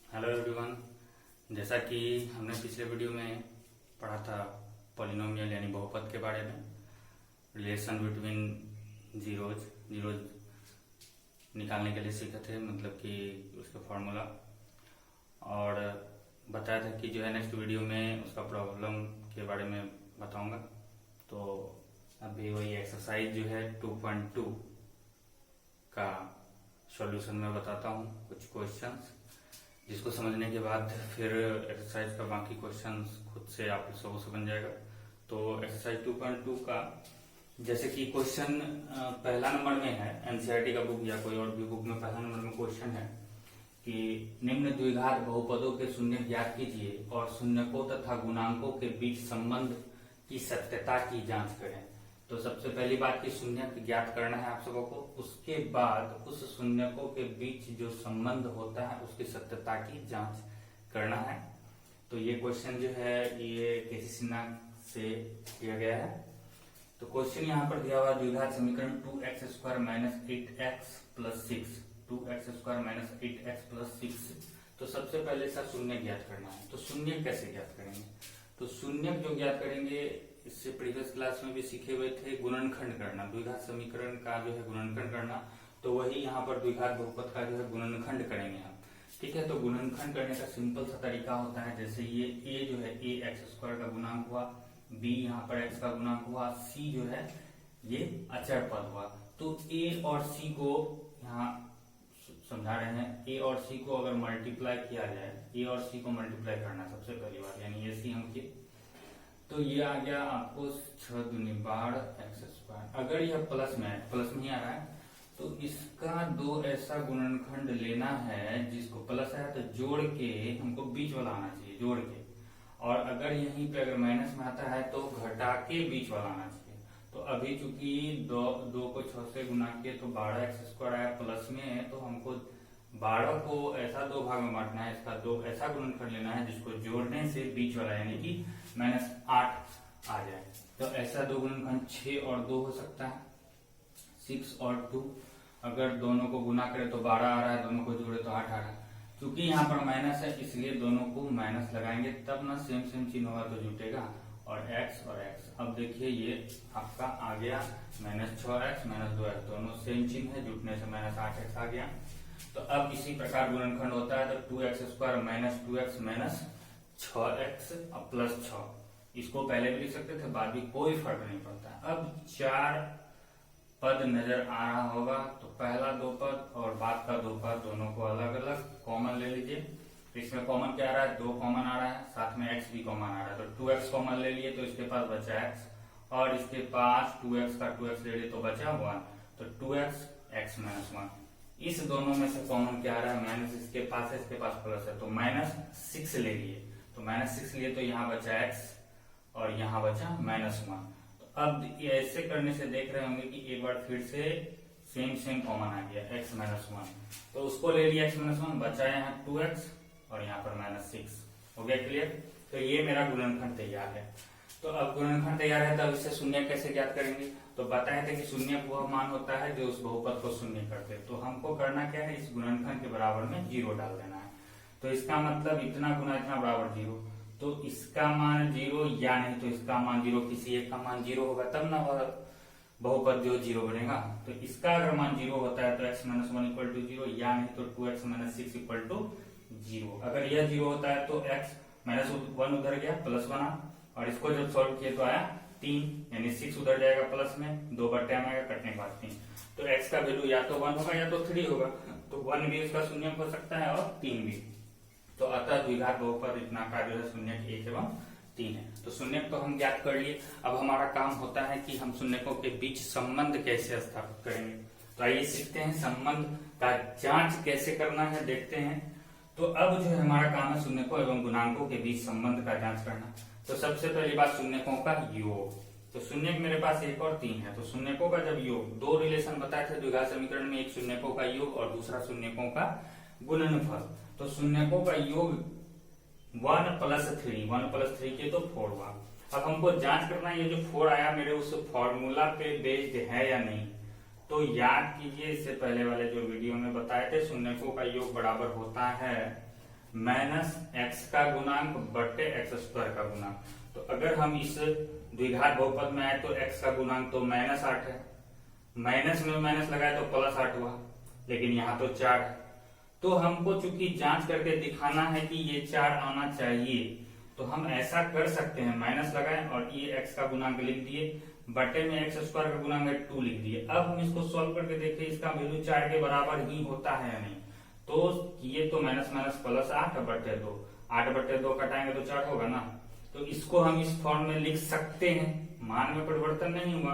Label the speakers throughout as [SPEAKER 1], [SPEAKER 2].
[SPEAKER 1] Hello everyone. जैसा कि हमने पिछले वीडियो में पढ़ा था पॉलिनोमियल यानी बहुपद के बारे में, रिलेशन बिटवीन जीरोज निकालने के लिए सीखे थे, मतलब कि उसका फॉर्मूला, और बताया था कि जो है नेक्स्ट वीडियो में उसका प्रॉब्लम के बारे में बताऊंगा। तो अभी वही एक्सरसाइज जो है 2.2 का सॉल्यूशन में बताता हूँ, कुछ क्वेश्चंस जिसको समझने के बाद फिर एक्सरसाइज का बाकी क्वेश्चंस खुद से आप सबको समझ जाएगा। तो एक्सरसाइज 2.2 का जैसे कि क्वेश्चन पहला नंबर में है, एनसीईआरटी का बुक या कोई और भी बुक में पहला नंबर में क्वेश्चन है कि निम्न द्विघात बहुपदों के शून्य ज्ञात कीजिए और शून्यकों तथा गुणांकों के बीच संबंध की सत्यता की जांच करें। तो सबसे पहली बात की शून्य ज्ञात करना है आप सबको, उसके बाद उस शून्यकों के बीच जो संबंध होता है उसकी सत्यता की जांच करना है। तो ये क्वेश्चन जो है ये केसी सिन्हा से किया गया है। तो क्वेश्चन यहाँ पर दिया हुआ द्विघात समीकरण 2x² - 8x + 6, 2x² - 8x + 6। तो सबसे पहले इसका शून्य ज्ञात करना है। तो शून्य कैसे ज्ञात करेंगे? तो शून्य जो ज्ञात करेंगे, इससे प्रीवियस क्लास में भी सीखे हुए थे, गुणनखंड करना, द्विघात समीकरण का जो है गुणनखंड करना। तो वही यहाँ पर द्विघात बहुपद का जो है गुणनखंड करेंगे हम। ठीक है, तो गुणनखंड करने का सिंपल सा तरीका होता है, जैसे ये a जो है ax² का गुणांक हुआ, b यहाँ पर x का गुणांक हुआ, c जो है ये अचर पद हुआ। तो a और c को यहाँ समझा रहे हैं, a और c को अगर मल्टीप्लाई किया जाए, a और c को मल्टीप्लाई करना सबसे पहली बात, यानी ये c हम किए तो ये आ गया आपको 6 दूनी 12 x²। अगर यह प्लस में ही आ रहा है तो इसका दो ऐसा गुणनखंड लेना है जिसको प्लस है तो जोड़ के हमको बीच वाला आना चाहिए, जोड़ के। और अगर यहीं पे अगर माइनस में आता है तो घटा के बीच वाला आना चाहिए। तो अभी चूंकि दो को 6 से गुना किए तो 12x² आया प्लस में, तो हमको 12 को ऐसा दो भाग में बांटना है, इसका दो ऐसा गुणनखंड लेना है जिसको जोड़ने से बीच वाला यानी कि -8 आ जाए। तो ऐसा दो गुणनखंड 6 और 2 हो सकता है, 6 और 2। अगर दोनों को गुना करें तो 12 आ रहा है, दोनों को जोड़े तो 8 आ रहा है। क्योंकि यहाँ पर माइनस है इसलिए दोनों को माइनस लगाएंगे, तब ना सेम चिन्ह होगा तो जुटेगा, और x और x। अब देखिए ये आपका आ गया -6x -2x, दोनों सेम चिन्ह है, जुटने से -8x आ गया। तो अब इसी प्रकार गुणनखंड होता है तो 2x² - 2x - 6x + 6। इसको पहले भी लिख सकते थे, बाद में कोई फर्क नहीं पड़ता। अब 4 पद नजर आ रहा होगा, तो पहला 2 पद और बाद का 2 पद दोनों को अलग अलग कॉमन ले लीजिए। इसमें कॉमन क्या आ रहा है? 2 कॉमन आ रहा है, साथ में x भी कॉमन आ रहा है। तो 2x कॉमन ले लिए तो इसके पास बचा x, और इसके पास 2x का 2x ले लिए तो बचा 1। तो 2x x - 1। इस दोनों में से कॉमन क्या आ रहा है? माइनस इसके पास है, इसके पास प्लस है, तो -6 ले लिए। तो -6 लिए तो यहाँ बचा x और यहाँ बचा -1। तो अब ऐसे करने से देख रहे होंगे कि एक बार फिर से सेम कॉमन आ गया, x - 1। तो उसको ले लिया x - 1, बचा यहाँ 2x और यहाँ पर -6। हो गया क्लियर? तो ये मेरा गुणनखंड तैयार है। तो अब गुणनखंड तैयार है, तब इससे शून्य कैसे ज्ञात करेंगे? तो बताए थे कि शून्य वह मान होता है जो उस बहुपद को शून्य करते। तो हमको करना क्या है? इस गुणनखंड के बराबर में 0 डाल देना है। तो इसका मतलब इतना गुना इतना बराबर 0। तो इसका मान 0 या नहीं तो इसका मान 0, किसी एक का मान 0 होगा तब ना बहुपद जो 0 बनेगा। तो इसका अगर मान 0 होता है तो x - 1 = 0, या नहीं तो 2x - 6 = 0। अगर यह 0 होता है तो x -1 उधर गया, प्लस बना, और इसको जब सॉल्व किए तो आया 3, यानी 6 उधर जाएगा प्लस में, 2 बटे में आएगा, कटने के बाद 3। तो x का वैल्यू या तो 1 होगा या तो 3 होगा। तो 1 भी इसका शून्य हो सकता है और 3 भी। तो अतः द्विघात बहुपद इतना का जो है शून्य 1 एवं 3 है। तो शून्य तो हम ज्ञात कर लिए। अब हमारा काम होता है कि हम शून्यकों के बीच संबंध कैसे स्थापित करेंगे। तो आइए सीखते हैं संबंध का जांच कैसे करना है, देखते हैं। तो अब जो है हमारा काम है शून्यकों एवं गुणांकों के बीच संबंध का जांच करना। तो सबसे पहली बात शून्यकों का योग। तो शून्य मेरे पास 1 और 3 है। तो शून्यकों का जब योग, दो रिलेशन बताए थे द्विघात समीकरण में, एक शून्यकों का योग और दूसरा शून्यकों का गुणनफल। तो शून्यकों का योग 1 + 3, 1 + 3 के तो 4 हुआ। अब हमको जांच करना है ये जो 4 आया मेरे उस फॉर्मूला पे बेस्ड है या नहीं। तो याद कीजिए, इससे पहले वाले जो वीडियो में बताए थे, शून्यकों का योग बराबर होता है माइनस एक्स का गुणांक बटे एक्स स्क्वायर का गुणांक। तो अगर हम इस द्विघात बहुपद में आए तो एक्स का गुणांक तो -8 है, माइनस में माइनस लगाए तो +8 हुआ, लेकिन यहाँ तो 4 है। तो हमको चूंकि जांच करके दिखाना है कि ये 4 आना चाहिए, तो हम ऐसा कर सकते हैं, माइनस लगाए और ये एक्स का गुणांक लिख दिए, बटे में एक्स स्क्वायर का गुणांक 2 लिख दिए। अब हम इसको सॉल्व करके देखिए इसका वैल्यू 4 के बराबर ही होता है या नहीं। तो ये तो माइनस माइनस +8 बटे 2, 8 बटे 2 कटाएंगे तो 4 होगा ना। तो इसको हम इस फॉर्म में लिख सकते हैं, मान में परिवर्तन नहीं हुआ,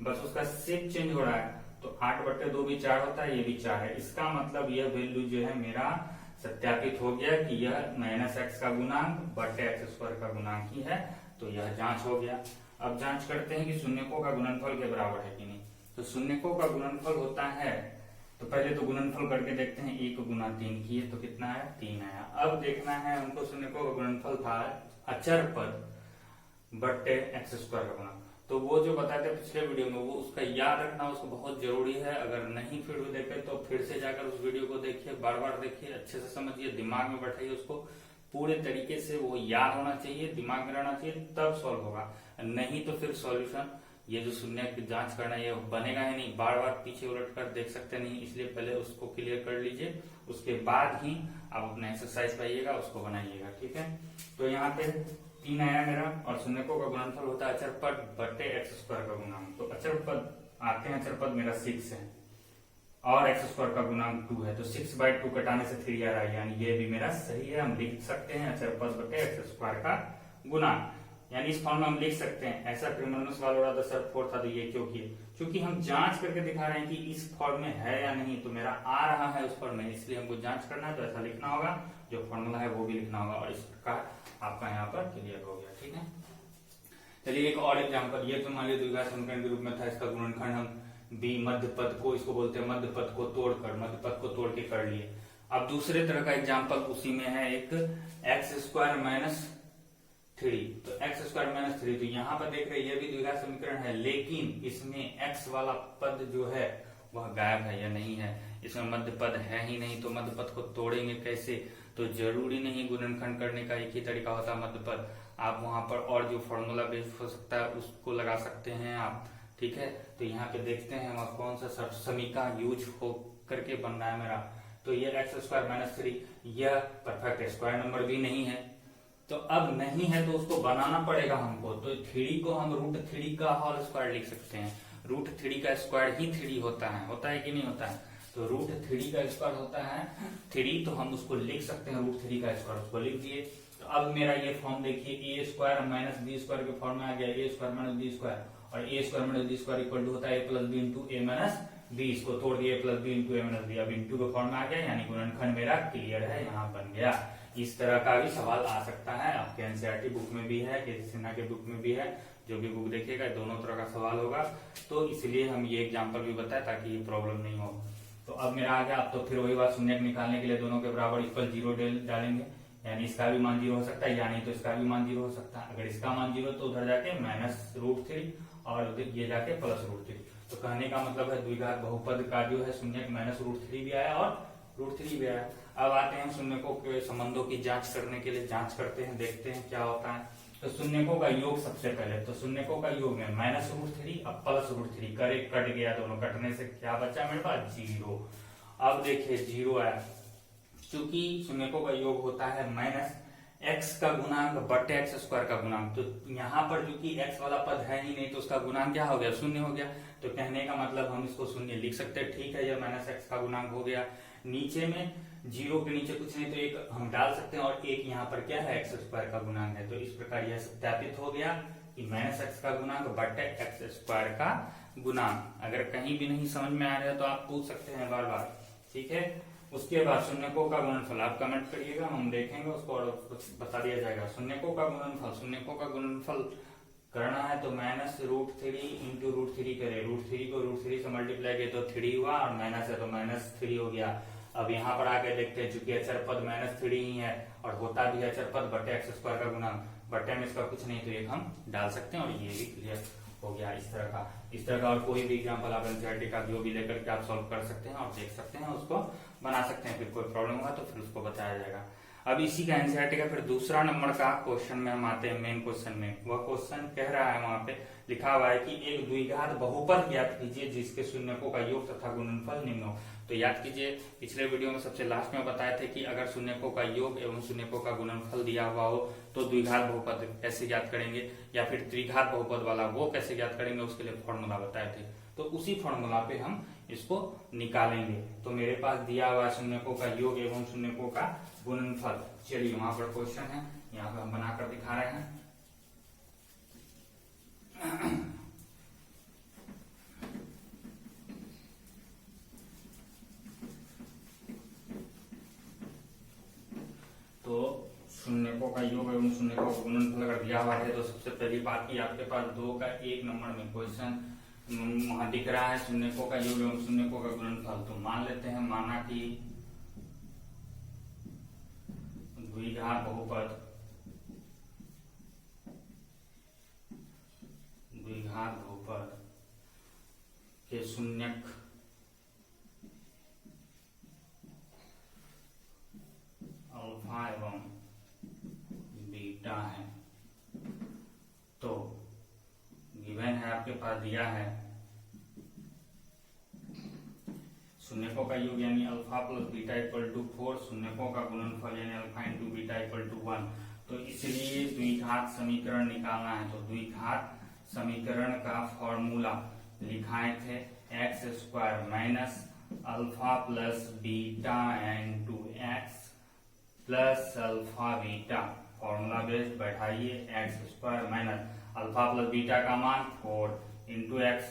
[SPEAKER 1] बस उसका शेप चेंज हो रहा है। तो 8 बटे 2 भी 4 होता है, ये भी 4 है। इसका मतलब यह वैल्यू जो है मेरा सत्यापित हो गया कि यह माइनस एक्स का गुणांक बटे एक्स स्क्वायर का गुणांक ही है। तो यह जांच हो गया। अब जांच करते हैं कि शून्यकों का गुणनफल के बराबर है कि नहीं। तो शून्यकों का गुणनफल होता है, तो पहले तो गुणनफल करके देखते हैं, 1 गुना 3 किए तो कितना है, 3 आया। अब देखना है हमको शून्यकों का गुणनफल था अचर पद बटे एक्स स्क्वायर का गुणांक। तो वो जो बताए थे पिछले वीडियो में, वो उसका याद रखना उसको बहुत जरूरी है। अगर नहीं फिर देखे तो फिर से जाकर उस वीडियो को देखिए, बार बार देखिए, अच्छे से समझिए, दिमाग में बैठाइए उसको पूरे तरीके से। वो याद होना चाहिए, दिमाग में रहना चाहिए, तब सॉल्व होगा। नहीं तो फिर सॉल्यूशन ये जो शून्य की जांच करना ये बनेगा ही नहीं, बार बार पीछे उलट कर देख सकते नहीं। इसलिए पहले उसको क्लियर कर लीजिए, उसके बाद ही आप अपना एक्सरसाइज पाइएगा, उसको बनाइएगा, ठीक है। तो यहाँ पे 3 आया मेरा, और शून्यकों का गुणनफल होता है अचर पद बटे एक्स स्क्वायर का गुणांक। तो अचर पद आते हैं, अचर पद मेरा 6 है और एक्स स्क्वायर का गुणांक 2 है। तो 6/2 कटाने से 3 आ रहा है, यानी ये भी मेरा सही है। हम लिख सकते हैं अचर पद बटे एक्स स्क्वायर का गुणांक, यानी इस फॉर्म में हम लिख सकते हैं। ऐसा क्रिमिनल सवाल हो रहा था सर 4 था, तो ये क्यों किए, क्योंकि हम जांच करके दिखा रहे हैं कि इस फॉर्म में है या नहीं। तो मेरा आ रहा है उस फॉर्म में, इसलिए हमको जांच करना है, तो ऐसा लिखना होगा, जो फॉर्मूला है वो भी लिखना होगा। और इस प्रकार आपका यहाँ पर क्लियर हो गया, ठीक है। चलिए एक और एग्जाम्पल, ये तो मान लीजिए द्विघात समीकरण के रूप में था, इसका गुणनखंड हम बी मध्य पद को, इसको बोलते हैं मध्य पद को तोड़कर, मध्य पद को तोड़ के कर लिए। अब दूसरे तरह का एग्जाम्पल उसी में है, एक एक्स स्क्वायर माइनस 3। तो एक्स स्क्वायर माइनस 3, तो यहाँ पर देख रहे हैं ये भी द्विघात समीकरण है, लेकिन इसमें एक्स वाला पद जो है वह गायब है या नहीं है, इसमें मध्य पद है ही नहीं। तो मध्य पद को तोड़ेंगे कैसे, तो जरूरी नहीं गुणनखंड करने का एक ही तरीका होता है मध्य पद, आप वहां पर और जो फॉर्मूला बेस्ड हो सकता है उसको लगा सकते हैं आप, ठीक है। तो यहाँ पे देखते हैं हम कौन सा समीका यूज हो करके बन रहा है मेरा। तो ये एक्स स्क्वायर माइनस 3, यह परफेक्ट स्क्वायर नंबर भी नहीं है। तो अब नहीं है तो उसको बनाना पड़ेगा हमको। तो 3 को हम √3 का होल स्क्वायर लिख सकते हैं। √3 का स्क्वायर ही 3 होता है कि नहीं होता है। तो √3 का स्क्वायर होता है 3, तो हम उसको लिख सकते हैं √3 का स्क्वायर, उसको लिख दिए। तो अब मेरा ये फॉर्म देखिए, A square minus B square के फॉर्म में आ गया, A square minus B square, और A square minus B square equal to होता है A plus B into A minus B. इसको तोड़ दिया, A plus B into A minus B, अब इंटू के फॉर्म में आ गया, यानी गुणनखंड मेरा क्लियर है, यहाँ बन गया। इस तरह का भी सवाल आ सकता है, आपके एनसीईआरटी बुक में भी है, के सिन्हा के बुक में भी है, जो भी बुक देखिएगा दोनों तरह का सवाल होगा। तो इसलिए हम ये एग्जाम्पल भी बताए ताकि ये प्रॉब्लम नहीं हो। तो अब मेरा आ गया। अब तो फिर वही बात, शून्य निकालने के लिए दोनों के बराबर इक्वल 0 डालेंगे, यानी इसका भी मान 0 हो सकता है, या नहीं तो इसका भी मान 0 हो सकता है। अगर इसका मान 0 तो उधर जाके -√3 और ये जाके +√3। तो कहने का मतलब है द्विघात बहुपद का जो है शून्य -√3 भी आया और √3 भी आया। अब आते हैं शून्यकों के संबंधों की जांच करने के लिए, जांच करते हैं, देखते हैं क्या होता है। तो शून्यकों का योग सबसे पहले, तो शून्यकों का योग में -√3 अब +√3 करे, कट गया, दोनों कटने से क्या बचा मेरे पास 0। अब देखिए 0 आया, चूंकि शून्यकों का योग होता है माइनस एक्स का गुणांक बटे एक्स स्क्वायर का गुणांक। तो यहाँ पर चूंकि एक्स वाला पद है ही नहीं, तो उसका गुणांक क्या हो गया, 0 हो गया। तो कहने का मतलब हम इसको 0 लिख सकते हैं, ठीक है, यह माइनस एक्स का गुणांक हो गया। नीचे में 0 के नीचे कुछ नहीं तो 1 हम डाल सकते हैं, और 1 यहाँ पर क्या है, एक्स स्क्वायर का गुणांक है। तो इस प्रकार यह सत्यापित हो गया कि माइनस एक्स का गुणांक बटे एक्स स्क्वायर का गुणांक। अगर कहीं भी नहीं समझ में आ रहा है तो आप पूछ सकते हैं बार बार, ठीक है। उसके बाद शून्यकों का गुणनफल आप कमेंट करिएगा, हम देखेंगे उसको और कुछ बता दिया जाएगा। शून्यकों का गुणनफल, शून्यकों का गुणनफल करना है तो -√3 इंटू √3 करे, √3 को √3 से मल्टीप्लाई किया तो 3 हुआ, और माइनस है तो -3 हो गया। अब यहाँ पर आके देखते हैं, चूंकि अचर पद -3 ही है और होता भी है अचर पद बटे एक्स स्क्वायर का गुणांक, बटे में इसका कुछ नहीं तो 1 हम डाल सकते हैं, और ये भी क्लियर हो गया। इस तरह का और कोई भी एग्जाम्पल आप एनसीईआरटी का जो भी लेकर के आप सॉल्व कर सकते हैं और देख सकते हैं, उसको बना सकते हैं। फिर कोई प्रॉब्लम होगा तो फिर उसको बताया जाएगा। अब इसी का एनसीईआरटी का फिर दूसरा नंबर का क्वेश्चन में हम आते हैं मेन क्वेश्चन में। वह क्वेश्चन कह रहा है, वहां पे लिखा हुआ है कि एक द्विघात बहुपद ज्ञात कीजिए जिसके शून्यकों का योग तथा गुणनफल निम्न हो। तो याद कीजिए, पिछले वीडियो में सबसे लास्ट में बताए थे कि अगर शून्यकों का योग एवं शून्यकों का गुणनफल दिया हुआ हो तो द्विघात बहुपद कैसे ज्ञात करेंगे, या फिर त्रिघात बहुपद वाला वो कैसे ज्ञात करेंगे, उसके लिए फॉर्मूला बताए थे। तो उसी फॉर्मूला पे हम इसको निकालेंगे। तो मेरे पास दिया हुआ शून्यकों का योग एवं शून्यकों का गुणनफल। चलिए वहां पर क्वेश्चन है, यहाँ पे हम बनाकर दिखा रहे हैं। तो शून्यकों का योग एवं शून्यकों का गुणनफल अगर दिया हुआ है तो सबसे पहली बात की आपके पास 2 का 1 नंबर में क्वेश्चन वहां दिख रहा है शून्यकों का योग एवं शून्यकों का गुणनफल। तो मान लेते हैं, माना कि द्विघात बहुपद के शून्यक अल्फा एवं बीटा है। तो गिवन है, आपके पास दिया है शून्यकों का योग यानी alpha plus beta equal to 4, शून्यकों का गुणनफल यानी alpha into beta equal to 1। तो इसलिए द्विघात समीकरण निकालना है। तो द्विघात समीकरण का फॉर्मूला लिखाए थे X square minus alpha plus beta into X plus alpha beta. Formula based बैठाइए, X square minus alpha plus beta का मान 4 इंटू एक्स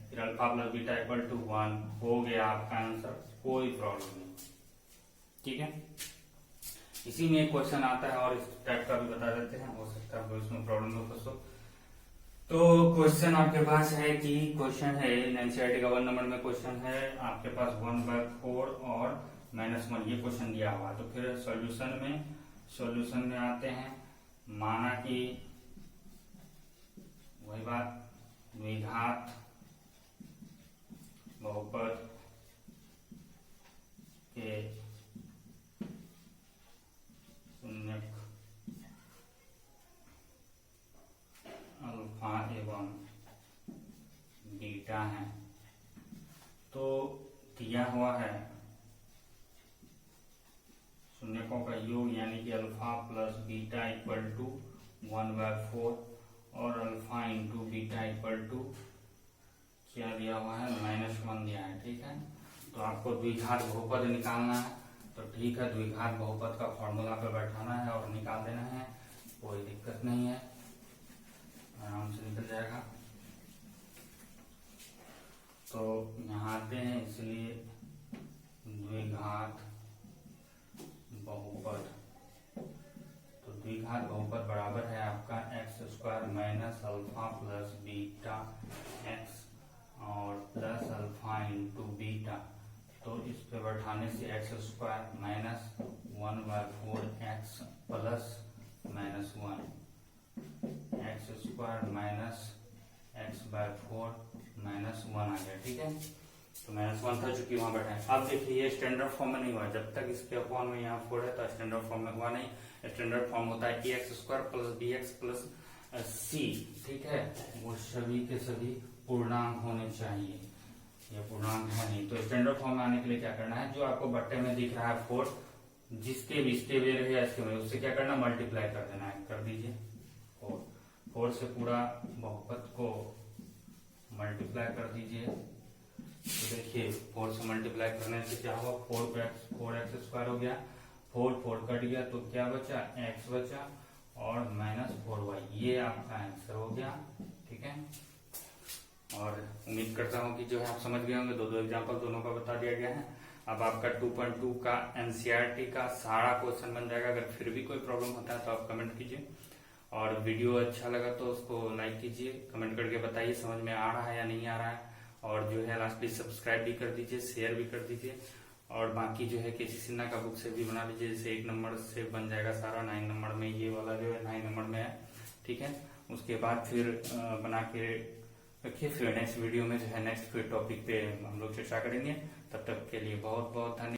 [SPEAKER 1] फिर alpha plus beta equal to 1 हो गया आपका आंसर। कोई प्रॉब्लम नहीं, ठीक है। इसी में एक क्वेश्चन आता है और इस टाइप का भी बता देते हैं, हो सकता है इसमें प्रॉब्लम हो फंसो। तो क्वेश्चन आपके पास है कि क्वेश्चन है एनसीईआरटी का 1 नंबर में क्वेश्चन है आपके पास 1/4 और -1 ये क्वेश्चन दिया हुआ। तो फिर सॉल्यूशन में आते हैं। माना कि वही बात, द्विघात बहुपद के शून्यक अल्फा एवं बीटा है। तो दिया हुआ है शून्यकों का योग यानी कि alpha plus beta equal to 1/4 और alpha into beta equal to क्या दिया हुआ है, -1 दिया है, ठीक है। तो आपको द्विघात बहुपद निकालना है। तो ठीक है, द्विघात बहुपद का फॉर्मूला पे बैठाना है और निकाल देना है, कोई दिक्कत नहीं है, आराम से निकल जाएगा। तो यहाँ आते हैं, इसलिए द्विघात बहुपद, तो द्विघात बहुपद बराबर है आपका x square minus alpha plus beta x और प्लस अल्फा इंटू बीटा। तो इस पे बैठाने से x square minus 1/4 x plus -1 x square minus x/4 -1 आ गया, ठीक है। तो -1 था चूंकि वहां बैठा है। अब देखिए ये स्टैंडर्ड फॉर्म में नहीं हुआ, जब तक इसके अपॉन में यहाँ 4 है तो स्टैंडर्ड फॉर्म में हुआ नहीं। स्टैंडर्ड फॉर्म होता है ax² plus bx plus c, ठीक है। वो सभी के सभी पूर्णांक होने चाहिए, ये पूर्णांक है नहीं। तो स्टैंडर्ड फॉर्म में आने के लिए क्या करना है, जो आपको बट्टे में दिख रहा है 4, जिसके भी इसके वे रहे इसके में, उससे क्या करना, मल्टीप्लाई कर देना है। कर दीजिए 4 से पूरा बहुपद को मल्टीप्लाई कर दीजिए। तो देखिए 4 से मल्टीप्लाई करने से क्या हुआ, 4x² हो गया, 4 कट गया तो क्या बचा, x बचा और -4y, ये आपका आंसर हो गया, ठीक है। और उम्मीद करता हूँ कि जो है आप समझ गए होंगे, दो एग्जांपल दोनों का बता दिया गया है। अब आपका 2.2 का एनसीईआरटी का सारा क्वेश्चन बन जाएगा। अगर फिर भी कोई प्रॉब्लम होता है तो आप कमेंट कीजिए, और वीडियो अच्छा लगा तो उसको लाइक कीजिए, कमेंट करके बताइए समझ में आ रहा है या नहीं आ रहा है। और जो है लास्टली सब्सक्राइब भी कर दीजिए, शेयर भी कर दीजिए। और बाकी जो है केसी सिन्हा का बुक से भी बना लीजिए, जैसे 1 नंबर से बन जाएगा सारा, 9 नंबर में ये वाला जो है 9 नंबर में है, ठीक है। उसके बाद फिर बना के रखिए, फिर नेक्स्ट वीडियो में जो है नेक्स्ट फिर टॉपिक पे हम लोग चर्चा करेंगे। तब तक के लिए बहुत बहुत धन्यवाद।